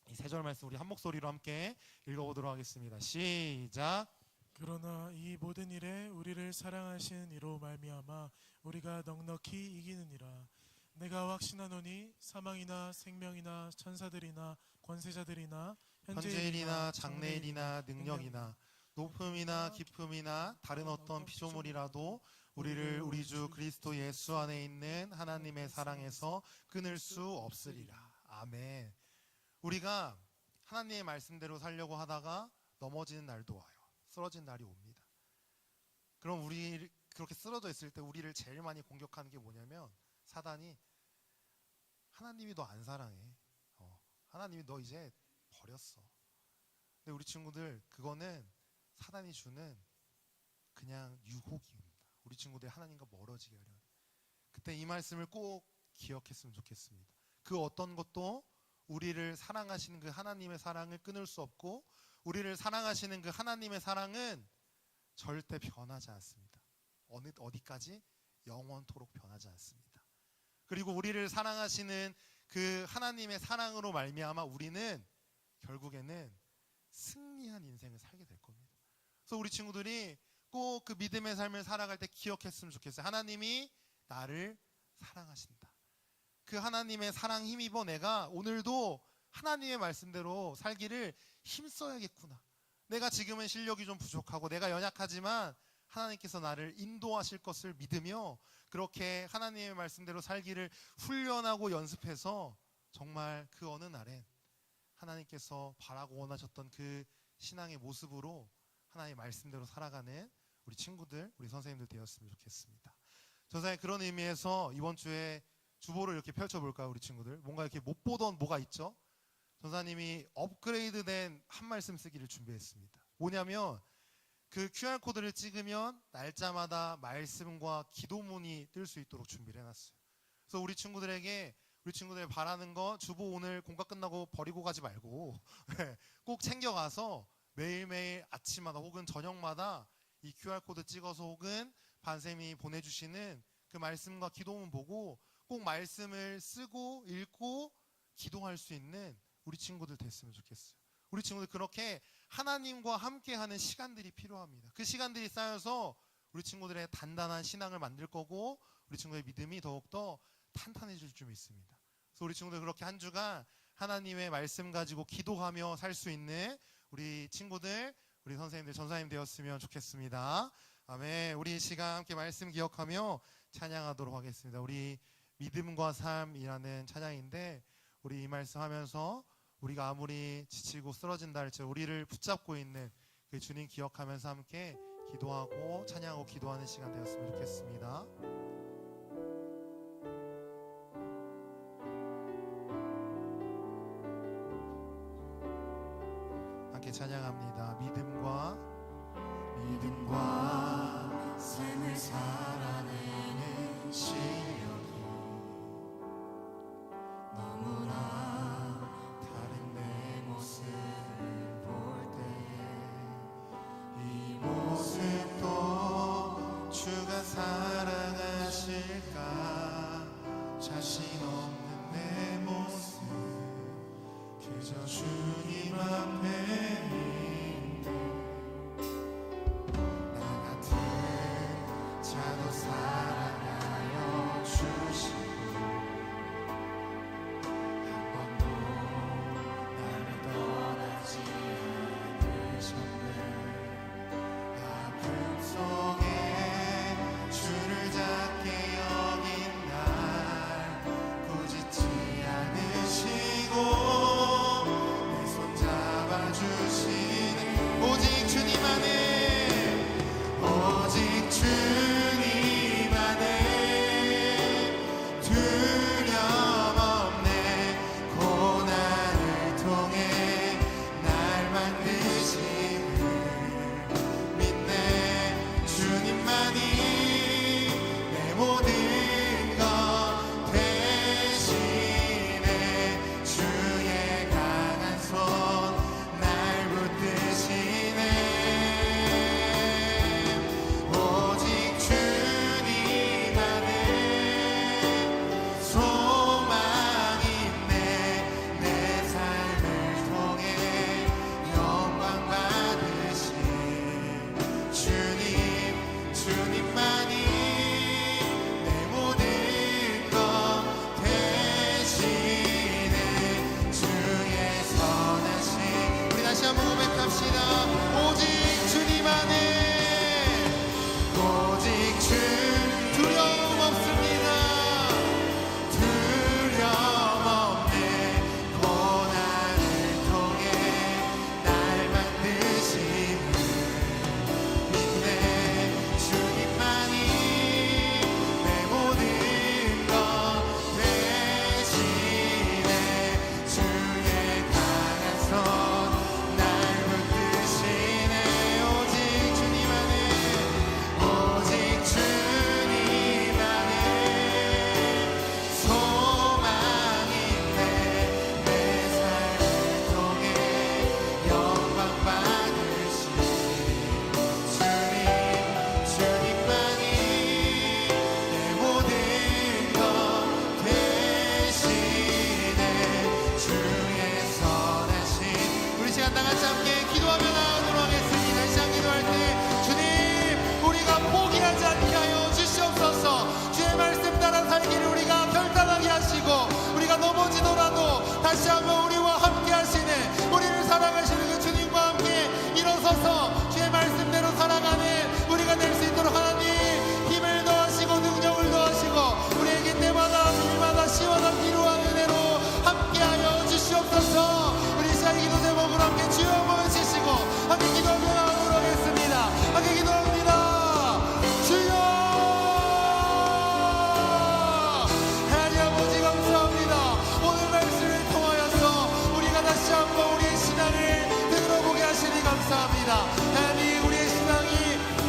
이 3절 말씀 우리 한 목소리로 함께 읽어보도록 하겠습니다. 시작. 그러나 이 모든 일에 우리를 사랑하신 이로 말미암아 우리가 넉넉히 이기느니라. 내가 확신하노니 사망이나 생명이나 천사들이나 권세자들이나 현재일이나 장래일이나 능력이나 높음이나 깊음이나 다른 어떤 피조물이라도 우리를 우리 주 그리스도 예수 안에 있는 하나님의 사랑에서 끊을 수 없으리라. 아멘. 우리가 하나님의 말씀대로 살려고 하다가 넘어지는 날도 와요. 쓰러진 날이 옵니다. 그럼 우리 그렇게 쓰러져 있을 때 우리를 제일 많이 공격하는 게 뭐냐면 사단이 하나님이 너 안 사랑해. 하나님이 너 이제 버렸어. 근데 우리 친구들 그거는 사단이 주는 그냥 유혹입니다. 우리 친구들이 하나님과 멀어지게 하려는. 그때 이 말씀을 꼭 기억했으면 좋겠습니다. 그 어떤 것도 우리를 사랑하시는 그 하나님의 사랑을 끊을 수 없고 우리를 사랑하시는 그 하나님의 사랑은 절대 변하지 않습니다. 어디까지? 영원토록 변하지 않습니다. 그리고 우리를 사랑하시는 그 하나님의 사랑으로 말미암아 우리는 결국에는 승리한 인생을 살게 될 겁니다. 그래서 우리 친구들이 꼭 그 믿음의 삶을 살아갈 때 기억했으면 좋겠어요. 하나님이 나를 사랑하신다. 그 하나님의 사랑 힘입어 내가 오늘도 하나님의 말씀대로 살기를 힘써야겠구나. 내가 지금은 실력이 좀 부족하고 내가 연약하지만 하나님께서 나를 인도하실 것을 믿으며 그렇게 하나님의 말씀대로 살기를 훈련하고 연습해서 정말 그 어느 날엔 하나님께서 바라고 원하셨던 그 신앙의 모습으로 하나님의 말씀대로 살아가는 우리 친구들, 우리 선생님들 되었으면 좋겠습니다. 전사님 그런 의미에서 이번 주에 주보를 이렇게 펼쳐볼까요, 우리 친구들? 뭔가 이렇게 못 보던 뭐가 있죠? 전사님이 업그레이드된 한 말씀 쓰기를 준비했습니다. 뭐냐면 그 QR코드를 찍으면 날짜마다 말씀과 기도문이 뜰 수 있도록 준비를 해놨어요. 그래서 우리 친구들에게 우리 친구들 바라는 거 주보 오늘 공과 끝나고 버리고 가지 말고 꼭 챙겨가서 매일매일 아침마다 혹은 저녁마다 이 QR코드 찍어서 혹은 반쌤이 보내주시는 그 말씀과 기도문 보고 꼭 말씀을 쓰고 읽고 기도할 수 있는 우리 친구들 됐으면 좋겠어요. 우리 친구들 그렇게 하나님과 함께하는 시간들이 필요합니다. 그 시간들이 쌓여서 우리 친구들의 단단한 신앙을 만들 거고 우리 친구의 믿음이 더욱더 탄탄해질 줄 믿습니다. 그래서 우리 친구들 그렇게 한 주간 하나님의 말씀 가지고 기도하며 살 수 있는 우리 친구들, 우리 선생님들, 전사님 되었으면 좋겠습니다. 아멘. 우리 이 시간 함께 말씀 기억하며 찬양하도록 하겠습니다. 우리 믿음과 삶이라는 찬양인데 우리 이 말씀 하면서 우리가 아무리 지치고 쓰러진다 할지라도 우리를 붙잡고 있는 그 주님 기억하면서 함께 기도하고 찬양하고 기도하는 시간 되었으면 좋겠습니다. 함께 찬양합니다. 믿음과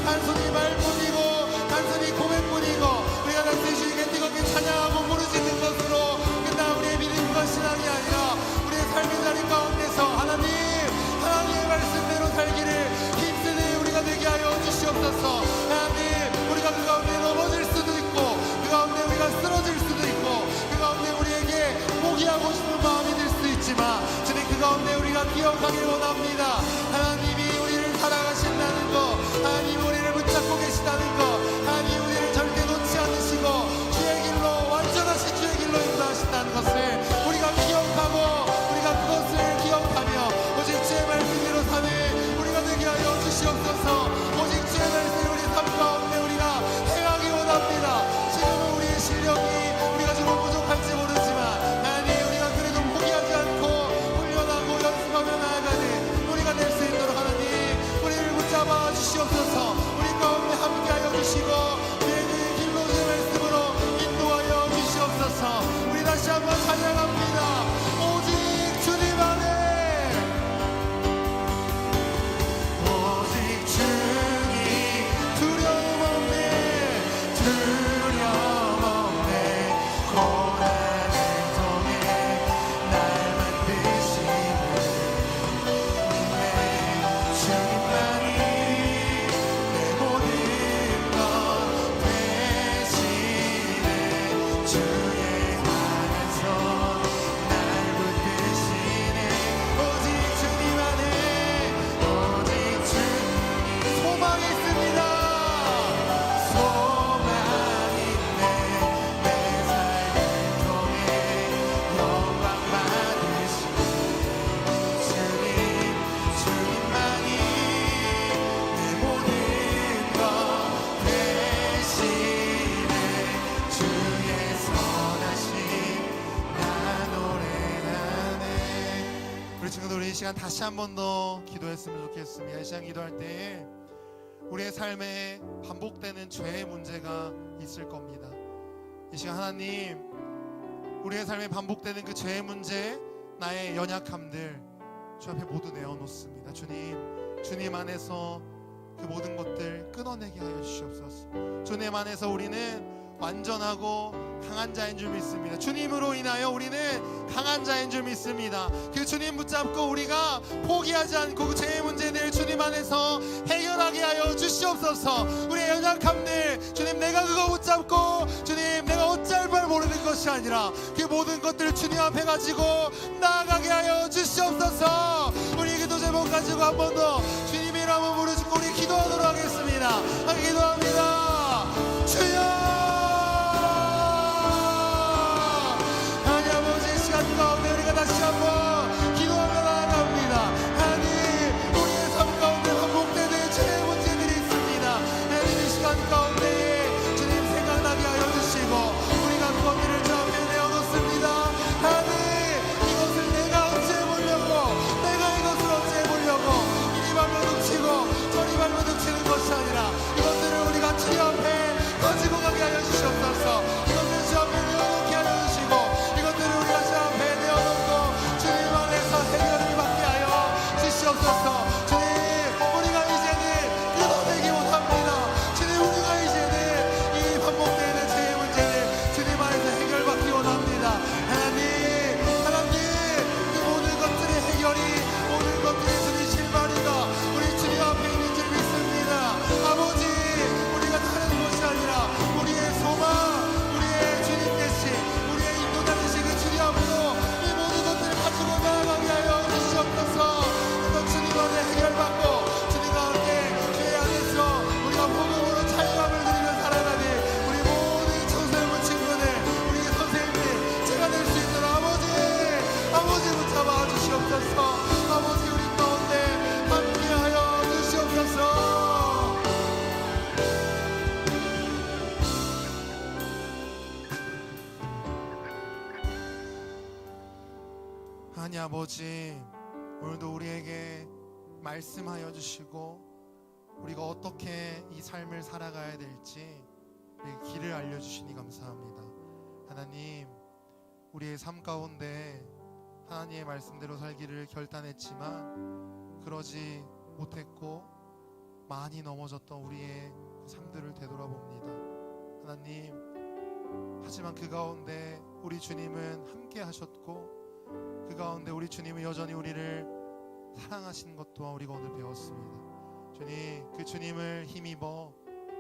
단순히 말뿐이고 단순히 고백뿐이고 우리가 단순히 주님께 뜨겁게 찬양하고 부르짖는 것으로 끝난 우리의 믿음과 신앙이 아니라 우리의 삶의 자리 가운데서 하나님의 말씀대로 살기를 힘쓰는 우리가 되게 하여 주시옵소서. 하나님, 우리가 그 가운데 넘어질 수도 있고 그 가운데 우리가 쓰러질 수도 있고 그 가운데 우리에게 포기하고 싶은 마음이 들 수도 있지만 주님, 그 가운데 우리가 기억하길 원합니다. 하나님이 우리를 사랑하신다는 거, 하나님이 우리를 붙잡고 계시다는 거, 하나님이 우리를 절대 놓지 않으시고 주의 길로, 완전하신 주의 길로 인도하신다는 것을 우리가 기억하고 우리가 그것을 기억하며 오직 주의 말씀대로 사는 우리가 되게 하여 주시옵소서. 오직 주의 말씀 우리 삶 가운데 우리가 행하기 원합니다. 지금은 우리의 실력이 우리가 조금 부족할지 모르지만 하나님, 우리가 그래도 포기하지 않고 훈련하고 연습하며 나아가는 우리가 될 수 있도록 하나님 우리를 붙잡아 주시옵소서. 우리 가운데 함께하여 주시고 우리의 길로 주의 말씀으로 인도하여 주시옵소서. 우리 다시 한번 찬양합니다. 오직 주님 안에, 오직 주님, 두려움 없네, 두려움 없네. 고난을 통해 날 만드시는 주님만이 내 모든 것 되시네. 주의 안에서 날 붙드시네. 오직 주님 안에, 오직 주님 소망이 있습니다. 소망 있네. 내 삶을 통해 영광 받으시네. 주님만이 내 모든 것 되시네. 주의 선하심 나 노래하네. 우리 친구들, 우리 이 시간 다시 한 번 더 기도했으면 좋겠습니다. 이 시간 기도할 때 우리의 삶에 반복되는 죄의 문제가 있을 겁니다. 이 시간 하나님, 우리의 삶에 반복되는 그 죄의 문제, 나의 연약함들 주 앞에 모두 내어놓습니다. 주님 안에서 그 모든 것들 끊어내게 하여 주시옵소서. 주님 안에서 우리는 완전하고 강한 자인 줄 믿습니다. 주님으로 인하여 우리는 강한 자인 줄 믿습니다. 그 주님 붙잡고 우리가 포기하지 않고 그 죄의 문제들 주님 안에서 해결하게 하여 주시옵소서. 우리의 연약함들 주님, 내가 그거 붙잡고 주님, 내가 어찌할 바를 모르는 것이 아니라 그 모든 것들을 주님 앞에 가지고 나아가게 하여 주시옵소서. 우리 기도 제목 가지고 한 번 더 주님의 이름을 부르짖고 우리 기도하도록 하겠습니다. 함께 기도합니다. 주여, 가운데 우리가 다시 한번 기도하며 나아갑니다. 하나님, 우리의 삶 가운데 반복되는 죄의 문제들이 있습니다. 하나님, 이 시간 가운데 주님 생각나게 하여 주시고 우리가 그것들을 주 앞에 내어놓습니다. 하나님, 이것을 내가 어찌해보려고, 내가 이것을 어찌해보려고 이리 발로 눕히고 저리 발로 눕히는 것이 아니라 이것들을 우리가 주님 앞에 가지고 가게 하여 주시옵소서. 이것을 주 앞에 내어놓게 하여 주시고 이것들을 우리가 주 앞에 내어놓고 주님 안에서 해결을 받게 하여 주시옵소서. 주님, 우리가 이제는 끊어내기 원합니다. 주님, 우리가 이제는 이 반복되는 죄의 문제를 주님 안에서 해결받기 원합니다. 하나님, 그 모든 것들의 해결이, 모든 것들의 주님 실마리가 우리 주님 앞에 있는 줄 믿습니다. 아버지, 우리가 다른 것이 아니라 우리의 소망, 우리의 주님 대신 우리의 인도자되신 그 주님 앞으로 이 모든 것들을 가지고 나아가게 하여 주시옵소서. 또 주님 안에 해결받고 주님 가운데 죄 안에서 우리가 복음으로 자유함을 누리며 살아가는 우리 모든 청소년 친구들, 우리 선생님들 제가 될 수 있도록 아버지 붙잡아 주시옵소서. 아버지, 우리 가운데 함께하여 주시옵소서. 하나님 아버지, 오늘도 우리에게 말씀하여 주시고 우리가 어떻게 이 삶을 살아가야 될지 우리에게 길을 알려주시니 감사합니다. 하나님, 우리의 삶 가운데 하나님의 말씀대로 살기를 결단했지만 그러지 못했고 많이 넘어졌던 우리의 그 삶들을 되돌아봅니다. 하나님, 하지만 그 가운데 우리 주님은 함께 하셨고 그 가운데 우리 주님은 여전히 우리를 사랑하시는 것 또한 우리가 오늘 배웠습니다. 주님, 그 주님을 힘입어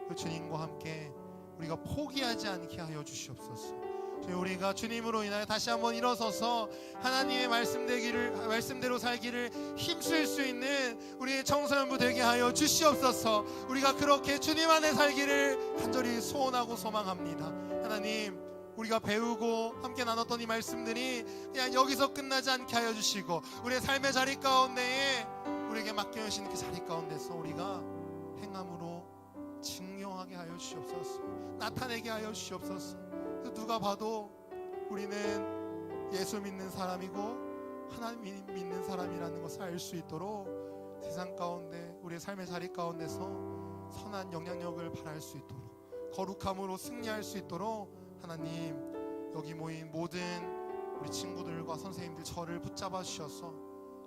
그 주님과 함께 우리가 포기하지 않게 하여 주시옵소서. 주님, 우리가 주님으로 인하여 다시 한번 일어서서 하나님의 말씀대로 살기를 힘쓸 수 있는 우리의 청소년부 되게 하여 주시옵소서. 우리가 그렇게 주님 안에 살기를 간절히 소원하고 소망합니다. 하나님, 우리가 배우고 함께 나눴던 이 말씀들이 그냥 여기서 끝나지 않게 하여 주시고 우리의 삶의 자리 가운데에 우리에게 맡겨주신 그 자리 가운데서 우리가 행함으로 증명하게 하여 주시옵소서. 나타내게 하여 주시옵소서. 누가 봐도 우리는 예수 믿는 사람이고 하나님 믿는 사람이라는 것을 알 수 있도록 세상 가운데 우리의 삶의 자리 가운데서 선한 영향력을 발할 수 있도록 거룩함으로 승리할 수 있도록 하나님, 여기 모인 모든 우리 친구들과 선생님들 저를 붙잡아 주셔서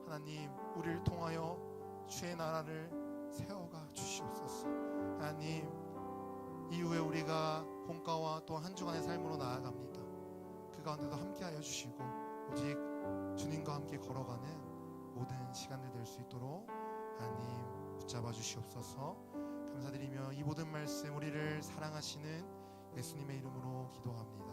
하나님, 우리를 통하여 주의 나라를 세워가 주시옵소서. 하나님, 이후에 우리가 본가와 또 한 주간의 삶으로 나아갑니다. 그 가운데도 함께하여 주시고 오직 주님과 함께 걸어가는 모든 시간들 될 수 있도록 하나님 붙잡아 주시옵소서. 감사드리며 이 모든 말씀 우리를 사랑하시는 예수님의 이름으로 기도합니다.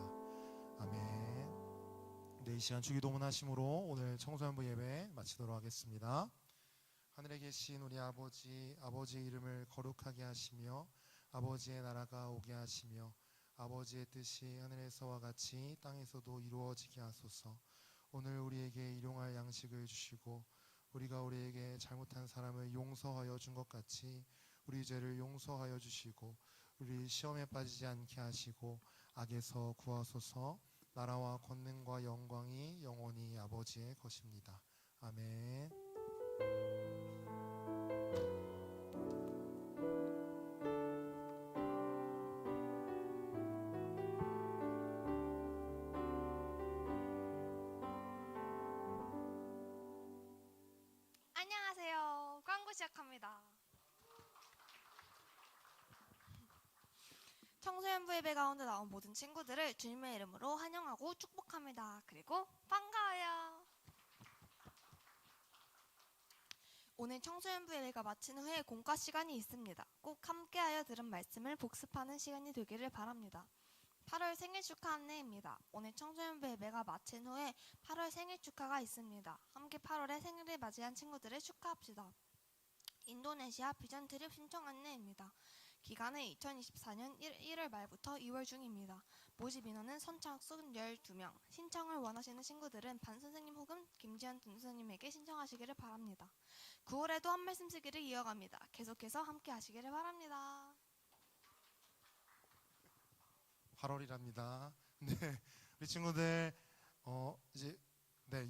아멘. 네, 이 시간 주기도문 하심으로 오늘 청소년부 예배 마치도록 하겠습니다. 하늘에 계신 우리 아버지의 이름을 거룩하게 하시며 아버지의 나라가 오게 하시며 아버지의 뜻이 하늘에서와 같이 땅에서도 이루어지게 하소서. 오늘 우리에게 일용할 양식을 주시고 우리가 우리에게 잘못한 사람을 용서하여 준 것 같이 우리 죄를 용서하여 주시고 우리 시험에 빠지지 않게 하시고 악에서 구하소서. 나라와 권능과 영광이 영원히 아버지의 것입니다. 아멘. 안녕하세요. 광고 시작합니다. 청소년부 예배 가운데 나온 모든 친구들을 주님의 이름으로 환영하고 축복합니다. 그리고 반가워요. 오늘 청소년부 예배가 마친 후에 공과 시간이 있습니다. 꼭 함께하여 들은 말씀을 복습하는 시간이 되기를 바랍니다. 8월 생일 축하 안내입니다. 오늘 청소년부 예배가 마친 후에 8월 생일 축하가 있습니다. 함께 8월에 생일을 맞이한 친구들을 축하합시다. 인도네시아 비전 트립 신청 안내입니다. 기간은 2024년 1월 말부터 2월 중입니다. 모집 인원은 선착순 12명. 신청을 원하시는 친구들은 반 선생님 혹은 김지현 선생님에게 신청하시기를 바랍니다. 9월에도 한 말씀 쓰기를 이어갑니다. 계속해서 함께 하시기를 바랍니다. 8월이랍니다. 네, 우리 친구들 이제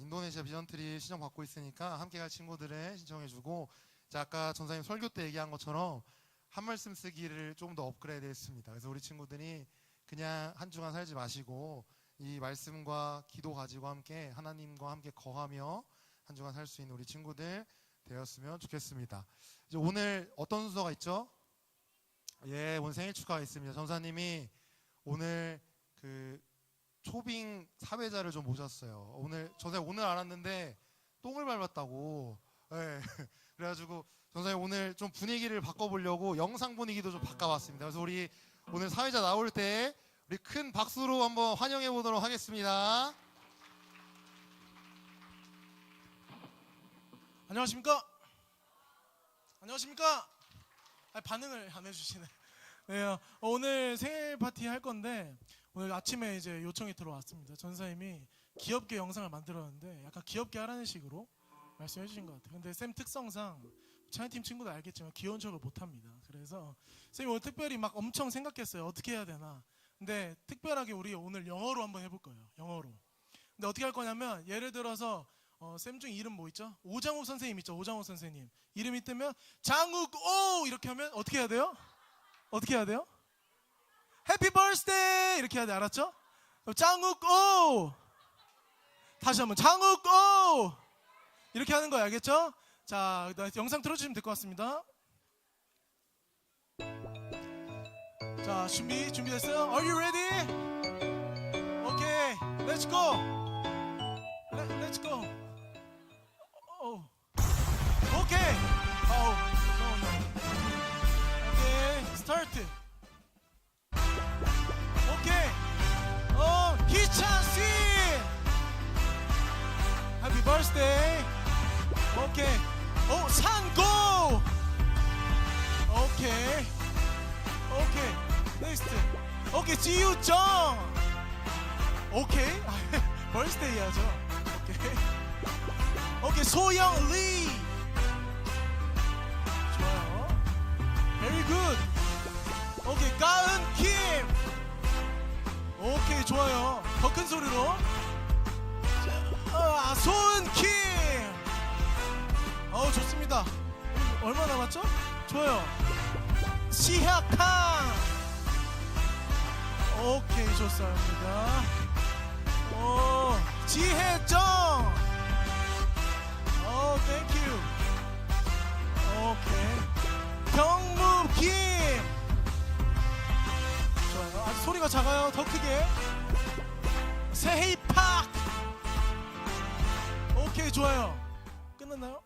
인도네시아 비전 트립 신청 받고 있으니까 함께 갈 친구들을 신청해주고, 자, 아까 전사님 설교 때 얘기한 것처럼 한 말씀 쓰기를 좀 더 업그레이드 했습니다. 그래서 우리 친구들이 그냥 한 주간 살지 마시고 이 말씀과 기도 가지고 함께 하나님과 함께 거하며 한 주간 살 수 있는 우리 친구들 되었으면 좋겠습니다. 이제 오늘 어떤 순서가 있죠? 예, 오늘 생일 축하가 있습니다. 전사님이 오늘 그 초빙 사회자를 좀 모셨어요. 오늘 전사님 오늘 알았는데 똥을 밟았다고. 예. 그래가지고 전사님 오늘 좀 분위기를 바꿔보려고 영상 분위기도 좀 바꿔봤습니다. 그래서 우리 오늘 사회자 나올 때 우리 큰 박수로 한번 환영해 보도록 하겠습니다. 안녕하십니까? 안녕하십니까? 반응을 안 해주시네. 네, 오늘 생일 파티 할 건데 오늘 아침에 이제 요청이 들어왔습니다. 전사님이 귀엽게 영상을 만들었는데 약간 귀엽게 하라는 식으로 말씀해 주신 것 같아요. 근데 쌤 특성상 차이팀 친구도 알겠지만 귀여운 척을 못합니다. 그래서 쌤이 오늘 특별히 막 엄청 생각했어요. 어떻게 해야 되나. 근데 특별하게 우리 오늘 영어로 한번 해볼 거예요. 영어로. 근데 어떻게 할 거냐면 예를 들어서 쌤 중 이름 뭐 있죠? 오장호 선생님 있죠? 오장호 선생님. 이름이 뜨면 장욱 오 이렇게 하면 어떻게 해야 돼요? 어떻게 해야 돼요? 해피 버스데이 이렇게 해야 돼. 알았죠? 장욱 오 다시 한번 장욱 오 이렇게 하는 거예요. 알겠죠? 자, 영상 틀어주시면 될 것 같습니다. 자, 준비됐어요? Are you ready? Okay, let's go. Let's go. Oh. Okay. Oh, no. Okay, start. Okay. Oh, 희찬씨. Happy birthday. Okay. Oh, 산고. Okay. Okay. Next. Okay, 지유정. Okay. birthday 해야죠. Okay. Okay, 소영리. 좋아요. Very good. Okay, 가은킴. 오케이, 좋아요. 더 큰 소리로. 소은킴. 좋습니다. 얼마 남았죠? 좋아요. 시학항. 오케이, 좋습니다. 지혜정. 땡큐. 오케이. 경무김. 좋아요. 아직 소리가 작아요. 더 크게. 세희팍. 오케이, 좋아요. 끝났나요?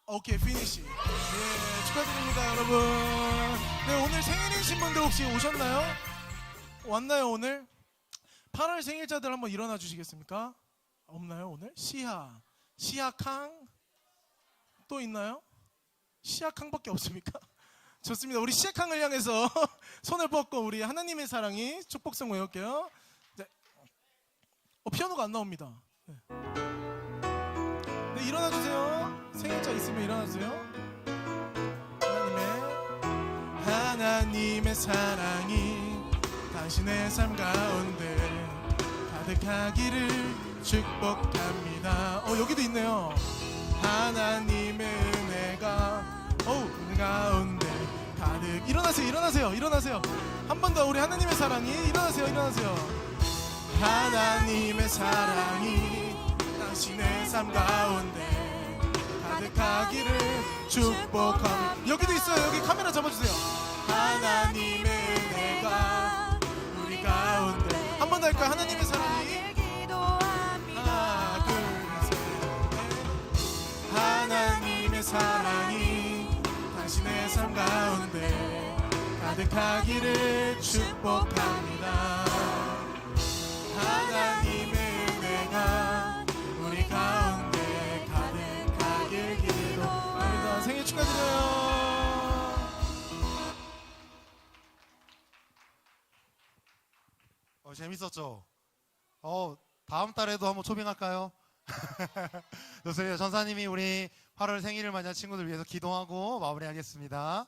오케이, 피니시. 예, 축하드립니다, 여러분. 네, 오늘 생일이신 분들 혹시 오셨나요? 왔나요, 오늘? 8월 생일자들 한번 일어나 주시겠습니까? 없나요, 오늘? 시학항 또 있나요? 시학항밖에 없습니까? 좋습니다. 우리 시학항을 향해서 손을 뻗고 우리 하나님의 사랑이 축복성 외울게요. 네. 피아노가 안 나옵니다. 네. 네, 일어나 주세요. 생일자 있으면 일어나 주세요. 하나님의 사랑이 당신의 삶 가운데 가득하기를 축복합니다. 여기도 있네요. 하나님의 은혜가 은혜 가운데 가득. 일어나세요. 한 번 더. 우리 하나님의 사랑이 일어나세요. 하나님의 사랑이 당신의 삶 가운데 가득하기를 축복합니다. 여기도 있어요. 여기 카메라 잡아주세요. 하나님의 은혜가 우리 가운데. 한 번 더 할까요? 하나님의 사랑이. 하나, 둘, 셋, 넷. 하나님의 사랑이 당신의 삶 가운데 가득하기를 축복합니다. 하나님의 은혜가 우리 가운데 가득하길 기도합니다. 생일 축하드려요. 재밌었죠? 다음 달에도 한번 초빙할까요? 좋습니다. 전사님이 우리 8월 생일을 맞이한 친구들 위해서 기도하고 마무리하겠습니다.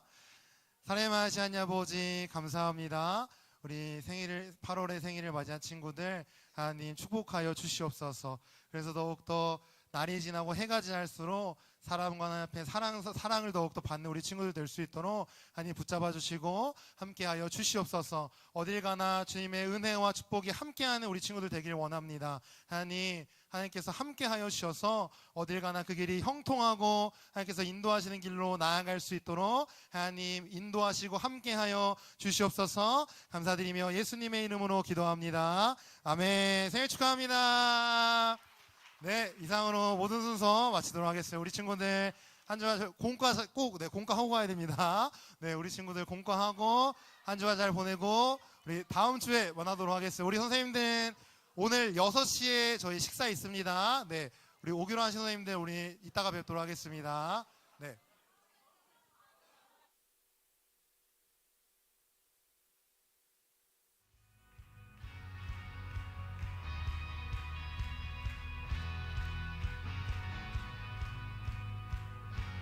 사랑하시는 아버지, 감사합니다. 우리 8월의 생일을 맞이한 친구들 하나님 축복하여 주시옵소서. 그래서 더욱더 날이 지나고 해가 지날수록 사람과 앞에 사랑을 더욱더 받는 우리 친구들 될 수 있도록 하나님 붙잡아 주시고 함께하여 주시옵소서. 어딜 가나 주님의 은혜와 축복이 함께하는 우리 친구들 되길 원합니다. 하나님께서 함께하여 주셔서 어딜 가나 그 길이 형통하고 하나님께서 인도하시는 길로 나아갈 수 있도록 하나님 인도하시고 함께하여 주시옵소서. 감사드리며 예수님의 이름으로 기도합니다. 아멘. 생일 축하합니다. 네, 이상으로 모든 순서 마치도록 하겠습니다. 우리 친구들 한 주간 공과하고 가야 됩니다. 네, 우리 친구들 공과하고 한 주간 잘 보내고 우리 다음 주에 만나도록 하겠습니다. 우리 선생님들 오늘 6시에 저희 식사 있습니다. 네, 우리 오기로 하신 선생님들 우리 이따가 뵙도록 하겠습니다.